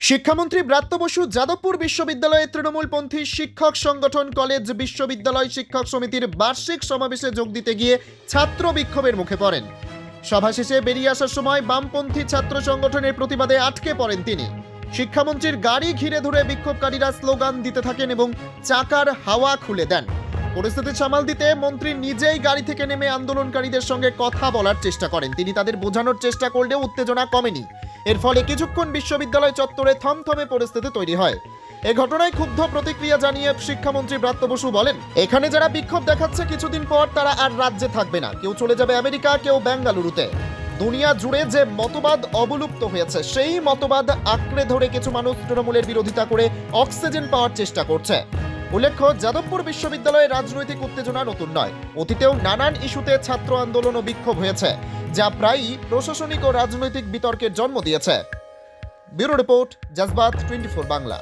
শিক্ষামন্ত্রী ব্রাত্য বসু যাদবপুর বিশ্ববিদ্যালয়ে তৃণমূলপন্থী শিক্ষক সংগঠন কলেজ বিশ্ববিদ্যালয় শিক্ষক সমিতির বার্ষিক সমাবেশে যোগ দিতে গিয়ে ছাত্র বিক্ষোভের মুখে পড়েন। সভা শেষে বেরিয়ে আসার সময় বামপন্থী ছাত্র সংগঠনের প্রতিবাদে আটকে পড়েন তিনি। শিক্ষামন্ত্রীর গাড়ি ঘিরে ধরে বিক্ষোভকারীরা স্লোগান দিতে থাকেন এবং চাকার হাওয়া খুলে দেন। পরিস্থিতি সামাল দিতে মন্ত্রী নিজেই গাড়ি থেকে নেমে আন্দোলনকারীদের সঙ্গে কথা বলার চেষ্টা করেন। তিনি তাদের বোঝানোর চেষ্টা করলেও উত্তেজনা কমেনি। এর ফলে কিছুক্ষণ বিশ্ববিদ্যালয় চত্বরে থমথমে পরিস্থিতি তৈরি হয়। এ ঘটনায় ক্ষুব্ধ প্রতিক্রিয়া জানিয়ে শিক্ষামন্ত্রী ব্রাত্য বসু বলেন, এখানে যারা বিক্ষোভ দেখাচ্ছে কিছুদিন পর তারা আর রাজ্যে থাকবে না। কেউ চলে যাবে আমেরিকা, কেউ বেঙ্গালুরুতে। দুনিয়া জুড়ে যে মতবাদ অবলুপ্ত হয়েছে সেই মতবাদ আঁকড়ে ধরে কিছু মানুষ তৃণমূলের বিরোধিতা করে অক্সিজেন পাওয়ার চেষ্টা করছে। উল্লেখ্য, যাদবপুর বিশ্ববিদ্যালয়ে রাজনৈতিক উত্তেজনা নতুন নয়। অতীতেও নানান ইস্যুতে ছাত্র আন্দোলন ও বিক্ষোভ হয়েছে, যা প্রায়ই প্রশাসনিক ও রাজনৈতিক বিতর্কের জন্ম দিয়েছে। Bureau report, জজবাত 24 Bangla.